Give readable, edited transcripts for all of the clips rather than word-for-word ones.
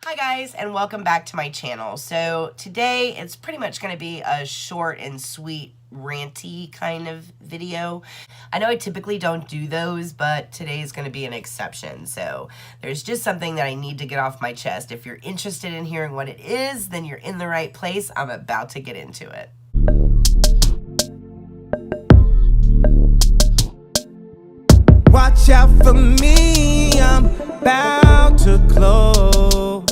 Hi guys, and welcome back to my channel. So today it's pretty much going to be a short and sweet ranty kind of video. I know I typically don't do those, but today is going to be an exception. So there's just something that I need to get off my chest. If you're interested in hearing what it is, then you're in the right place. I'm about to get into it. Watch out for me, I'm about to close.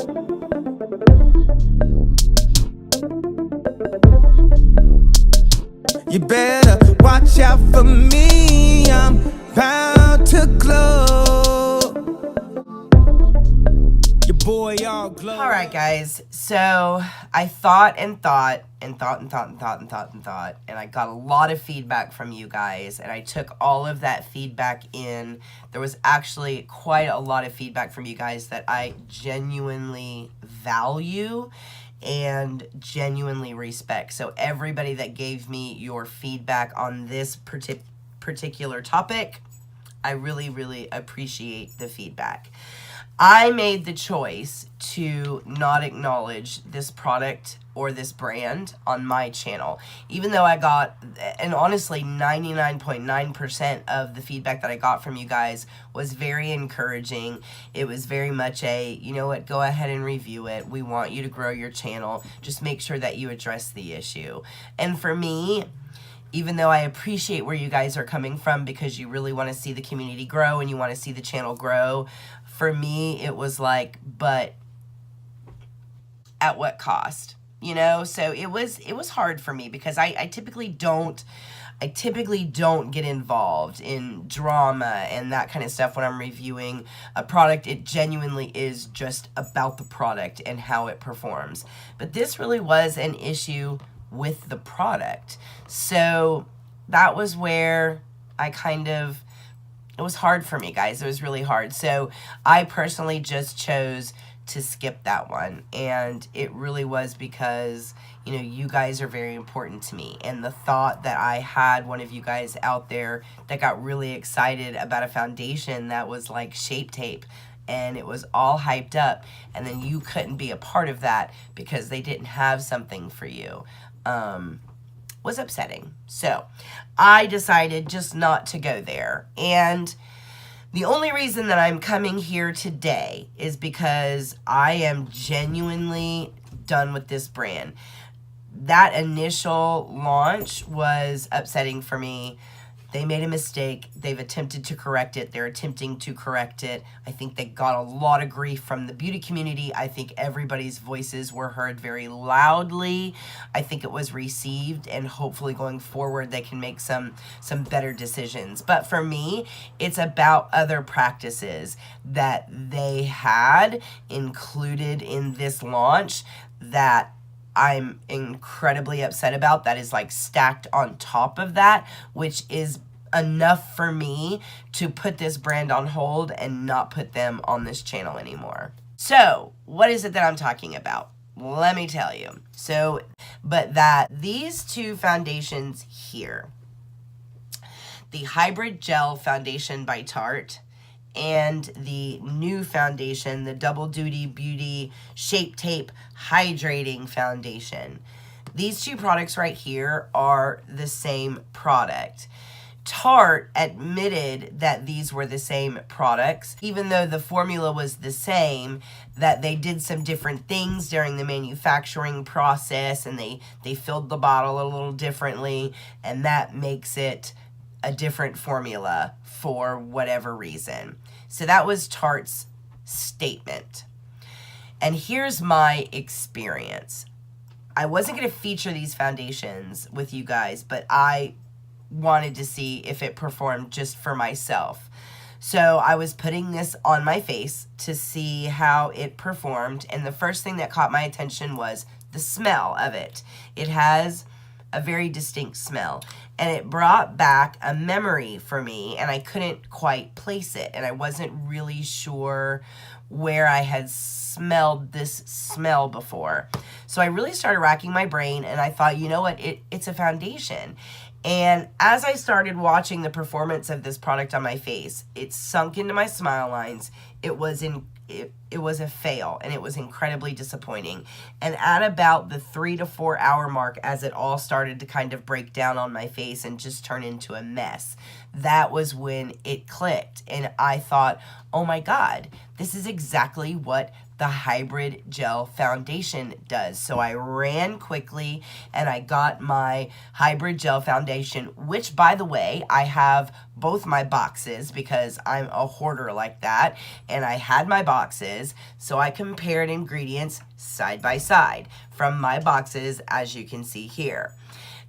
You better watch out for me, I'm about to close. Your boy all glow. All right, guys. So I thought and thought, and I got a lot of feedback from you guys, and I took all of that feedback in. There was actually quite a lot of feedback from you guys that I genuinely value and genuinely respect. So everybody that gave me your feedback on this particular topic, I really appreciate the feedback. I made the choice to not acknowledge this product or this brand on my channel, even though I got, and honestly 99.9% of the feedback that I got from you guys was very encouraging. It was very much a, you know what, go ahead and review it. We want you to grow your channel. Just make sure that you address the issue. And for me, even though I appreciate where you guys are coming from because you really want to see the community grow and you want to see the channel grow, for me, it was like, but at what cost? You know, so it was hard for me because I typically don't get involved in drama and that kind of stuff when I'm reviewing a product. It genuinely is just about the product and how it performs. But this really was an issue with the product. So that was where it was hard for me, guys. It was really hard. So I personally just chose to skip that one. And it really was because, you know, you guys are very important to me. And the thought that I had one of you guys out there that got really excited about a foundation that was like Shape Tape, and it was all hyped up, and then you couldn't be a part of that because they didn't have something for you, was upsetting. So I decided just not to go there. And the only reason that I'm coming here today is because I am genuinely done with this brand. That initial launch was upsetting for me. They made a mistake. They've attempted to correct it. They're attempting to correct it. I think they got a lot of grief from the beauty community. I think everybody's voices were heard very loudly. I think it was received, and hopefully going forward they can make some better decisions. But for me, it's about other practices that they had included in this launch that I'm incredibly upset about, that is like stacked on top of that, which is enough for me to put this brand on hold and not put them on this channel anymore. So what is it that I'm talking about? Let me tell you. But these two foundations here, the Hybrid Gel Foundation by Tarte and the new foundation, the Double Duty Beauty Shape Tape Hydrating Foundation. These two products right here are the same product. Tarte admitted that these were the same products, even though the formula was the same, that they did some different things during the manufacturing process, and they filled the bottle a little differently, and that makes it a different formula for whatever reason. So that was Tarte's statement. And here's my experience. I wasn't going to feature these foundations with you guys, but I wanted to see if it performed just for myself. So I was putting this on my face to see how it performed, and the first thing that caught my attention was the smell of it. It has a very distinct smell, and it brought back a memory for me, and I couldn't quite place it, and I wasn't really sure where I had smelled this smell before. So I really started racking my brain, and I thought, you know what, it's a foundation. And as I started watching the performance of this product on my face, it sunk into my smile lines. It was it was a fail, and it was incredibly disappointing. And at about the 3 to 4 hour mark, as it all started to kind of break down on my face and just turn into a mess, that was when it clicked. And I thought, oh my God, this is exactly what the hybrid gel foundation does. So I ran quickly and I got my hybrid gel foundation, which, by the way, I have both my boxes because I'm a hoarder like that, and I had my boxes, so I compared ingredients side by side from my boxes, as you can see here.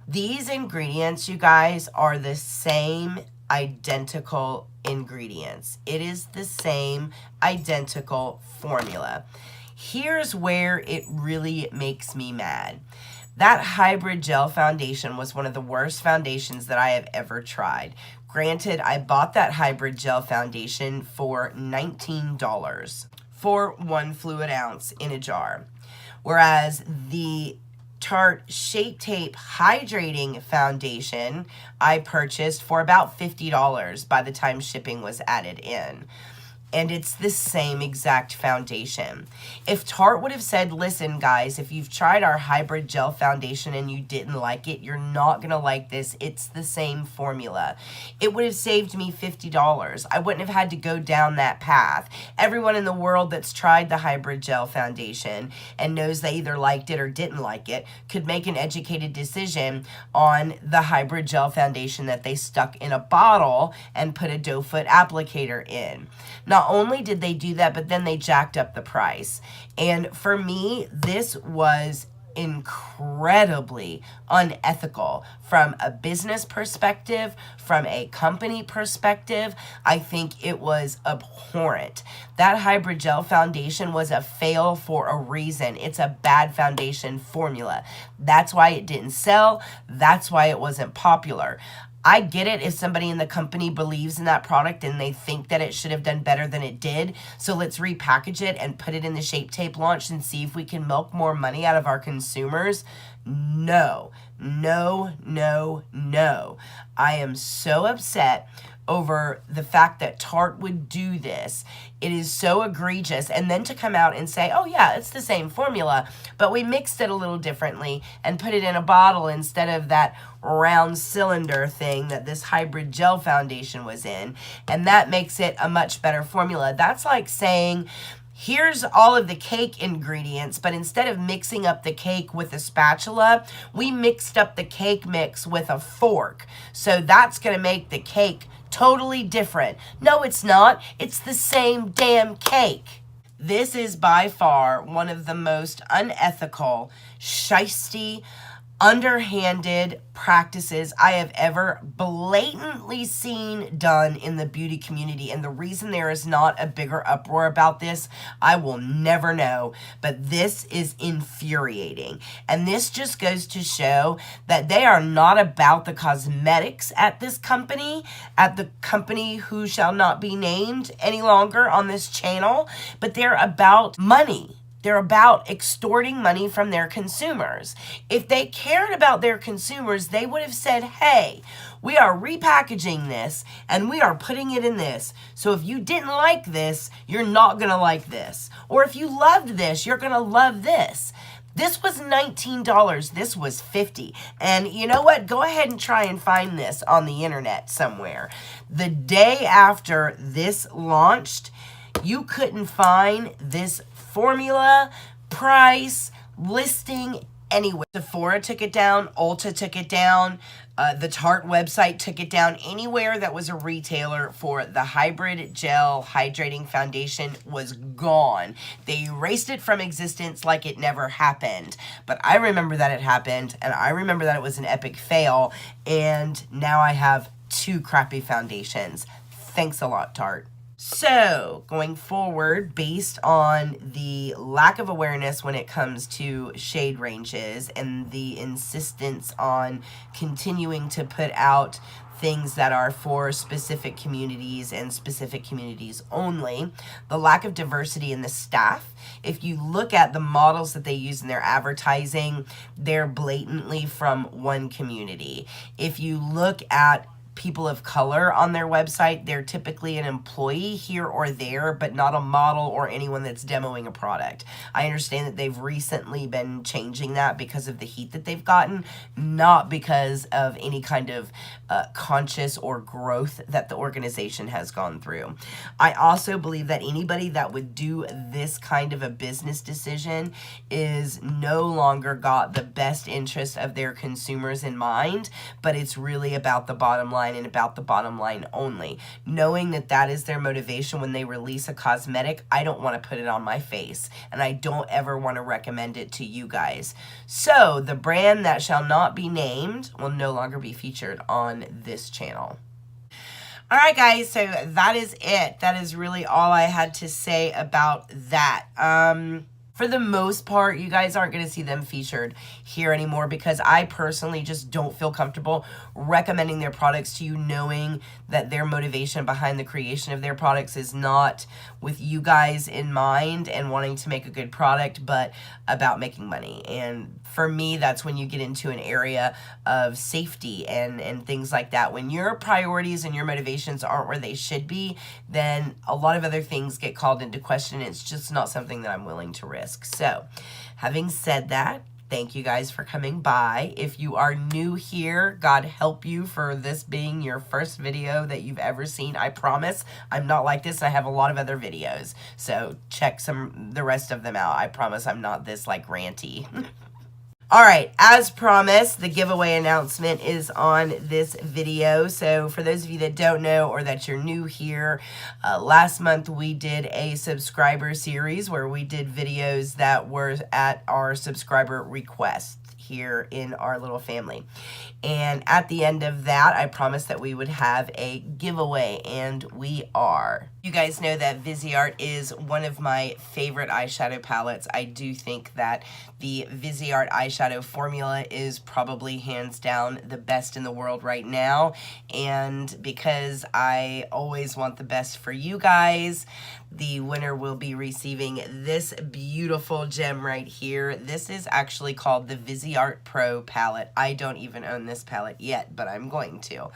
These ingredients, you guys, are the same identical ingredients. It is the same identical formula. Here's where it really makes me mad. That hybrid gel foundation was one of the worst foundations that I have ever tried. Granted, I bought that hybrid gel foundation for $19 for 1 fluid ounce in a jar, whereas the Tarte Shape Tape Hydrating Foundation I purchased for about $50 by the time shipping was added in. And it's the same exact foundation. If Tarte would have said, listen guys, if you've tried our hybrid gel foundation and you didn't like it, you're not gonna like this, it's the same formula, it would have saved me $50. I wouldn't have had to go down that path. Everyone in the world that's tried the hybrid gel foundation and knows they either liked it or didn't like it could make an educated decision on the hybrid gel foundation that they stuck in a bottle and put a doe foot applicator in. Not only did they do that, but then they jacked up the price. And for me, this was incredibly unethical from a business perspective, from a company perspective. I think it was abhorrent. That hybrid gel foundation was a fail for a reason. It's a bad foundation formula. That's why it didn't sell. That's why it wasn't popular. I get it if somebody in the company believes in that product and they think that it should have done better than it did. So let's repackage it and put it in the Shape Tape launch and see if we can milk more money out of our consumers. No, no, no, no. I am so upset over the fact that Tarte would do this. It is so egregious. And then to come out and say, oh yeah, it's the same formula, but we mixed it a little differently and put it in a bottle instead of that round cylinder thing that this hybrid gel foundation was in. And that makes it a much better formula. That's like saying, here's all of the cake ingredients, but instead of mixing up the cake with a spatula, we mixed up the cake mix with a fork. So that's going to make the cake totally different. No, it's not. It's the same damn cake. This is by far one of the most unethical, shisty, underhanded practices I have ever blatantly seen done in the beauty community. And the reason there is not a bigger uproar about this, I will never know. But this is infuriating. And this just goes to show that they are not about the cosmetics at this company, at the company who shall not be named any longer on this channel, but they're about money. They're about extorting money from their consumers. If they cared about their consumers, they would have said, hey, we are repackaging this and we are putting it in this. So if you didn't like this, you're not going to like this. Or if you loved this, you're going to love this. This was $19. This was $50. And you know what? Go ahead and try and find this on the internet somewhere. The day after this launched, you couldn't find this formula, price, listing anywhere. Sephora took it down, Ulta took it down, the Tarte website took it down. Anywhere that was a retailer for the hybrid gel hydrating foundation was gone. They erased it from existence like it never happened. But I remember that it happened, and I remember that it was an epic fail, and now I have 2 crappy foundations. Thanks a lot, Tarte. So, going forward, based on the lack of awareness when it comes to shade ranges and the insistence on continuing to put out things that are for specific communities and specific communities only, the lack of diversity in the staff. If you look at the models that they use in their advertising, they're blatantly from one community. If you look at people of color on their website. They're typically an employee here or there, but not a model or anyone that's demoing a product. I understand that they've recently been changing that because of the heat that they've gotten, not because of any kind of conscious or growth that the organization has gone through. I also believe that anybody that would do this kind of a business decision is no longer got the best interest of their consumers in mind, but it's really about the bottom line and about the bottom line only. Knowing that that is their motivation when they release a cosmetic, I don't want to put it on my face, and I don't ever want to recommend it to you guys. So the brand that shall not be named will no longer be featured on this channel. All right, guys, so that is it. That is really all I had to say about that. For the most part, you guys aren't going to see them featured here anymore because I personally just don't feel comfortable recommending their products to you, knowing that their motivation behind the creation of their products is not with you guys in mind and wanting to make a good product, but about making money. And for me, that's when you get into an area of safety and things like that. When your priorities and your motivations aren't where they should be, then a lot of other things get called into question. It's just not something that I'm willing to risk. So, having said that, thank you guys for coming by. If you are new here, God help you for this being your first video that you've ever seen. I promise I'm not like this. I have a lot of other videos, so check the rest of them out. I promise I'm not this like ranty. All right, as promised, the giveaway announcement is on this video. So for those of you that don't know or that you're new here, last month we did a subscriber series where we did videos that were at our subscriber request here in our little family. And at the end of that, I promised that we would have a giveaway, and we are. You guys know that Viseart is one of my favorite eyeshadow palettes. I do think that the Viseart eyeshadow formula is probably hands down the best in the world right now. And because I always want the best for you guys, the winner will be receiving this beautiful gem right here. This is actually called the Viseart Pro palette. I don't even own this palette yet, but I'm going to.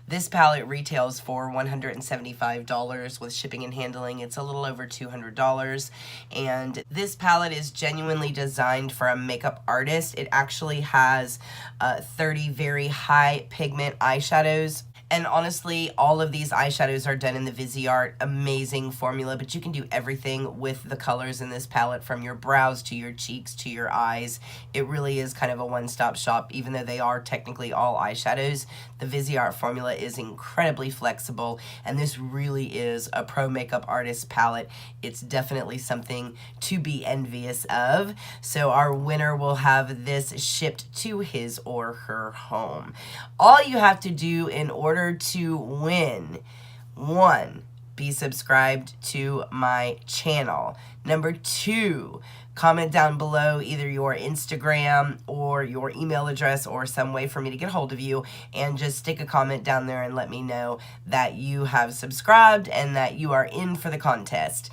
This palette retails for $175 with shipping and handling. It's a little over $200. And this palette is genuinely designed for a makeup artist. It actually has 30 very high pigment eyeshadows. And honestly, all of these eyeshadows are done in the Viseart amazing formula, but you can do everything with the colors in this palette, from your brows to your cheeks to your eyes. It really is kind of a one-stop shop, even though they are technically all eyeshadows. The Viseart formula is incredibly flexible, and this really is a pro makeup artist palette. It's definitely something to be envious of. So our winner will have this shipped to his or her home. All you have to do in order to win: 1, be subscribed to my channel. Number 2, comment down below either your Instagram or your email address or some way for me to get a hold of you, and just stick a comment down there and let me know that you have subscribed and that you are in for the contest.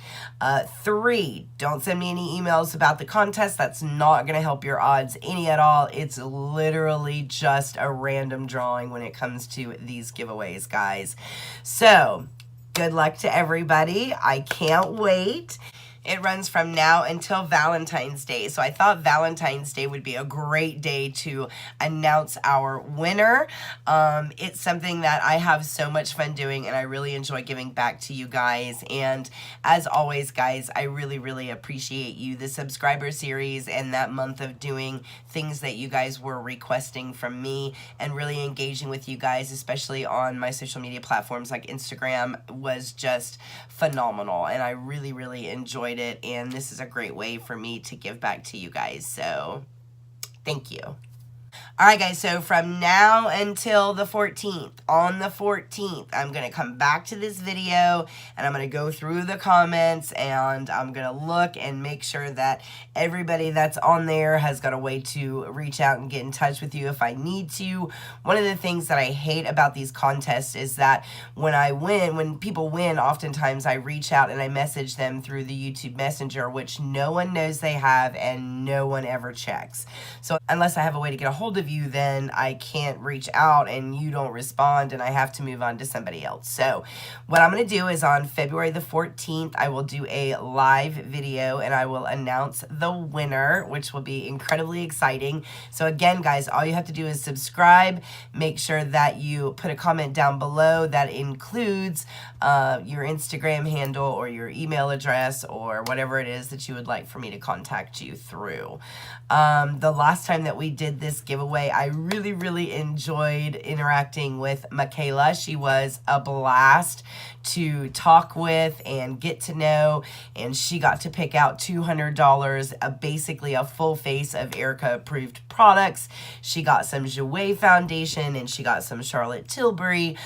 3, don't send me any emails about the contest. That's not going to help your odds any at all. It's literally just a random drawing when it comes to these giveaways, guys. So, good luck to everybody. I can't wait. It runs from now until Valentine's Day. So I thought Valentine's Day would be a great day to announce our winner. It's something that I have so much fun doing, and I really enjoy giving back to you guys. And as always, guys, I really, really appreciate you. The subscriber series and that month of doing things that you guys were requesting from me and really engaging with you guys, especially on my social media platforms like Instagram, was just phenomenal. And I really, really enjoyed it, and this is a great way for me to give back to you guys, so thank you. Alright guys, so from now until the 14th, on the 14th, I'm going to come back to this video and I'm going to go through the comments and I'm going to look and make sure that everybody that's on there has got a way to reach out and get in touch with you if I need to. One of the things that I hate about these contests is that when people win, oftentimes I reach out and I message them through the YouTube Messenger, which no one knows they have and no one ever checks. So unless I have a way to get a hold hold of you, then I can't reach out and you don't respond and I have to move on to somebody else. So what I'm going to do is on February the 14th, I will do a live video and I will announce the winner, which will be incredibly exciting. So again, guys, all you have to do is subscribe. Make sure that you put a comment down below that includes your Instagram handle or your email address or whatever it is that you would like for me to contact you through. The last time that we did this giveaway, I really enjoyed interacting with Michaela. She was a blast to talk with and get to know, and she got to pick out $200, basically a full face of Erica approved products. She got some Jouer foundation and she got some Charlotte Tilbury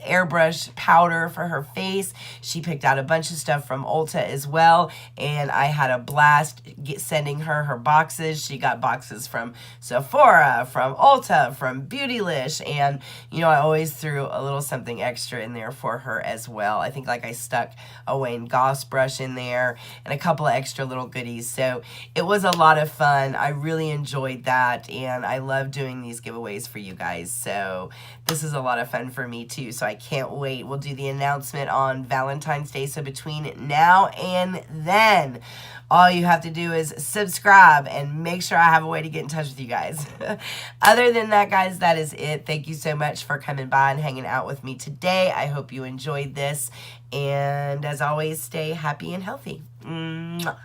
airbrush powder for her face. She picked out a bunch of stuff from Ulta as well, and I had a blast sending her boxes. She got boxes from Sephora, from Ulta, from Beautylish, and you know, I always threw a little something extra in there for her as well. I think like I stuck a Wayne Goss brush in there and a couple of extra little goodies. So it was a lot of fun. I really enjoyed that, and I love doing these giveaways for you guys. So this is a lot of fun for me too. So I can't wait. We'll do the announcement on Valentine's Day. So between now and then, all you have to do is subscribe and make sure I have a way to get in touch with you guys. Other than that, guys, that is it. Thank you so much for coming by and hanging out with me today. I hope you enjoyed this. And as always, stay happy and healthy. Mwah.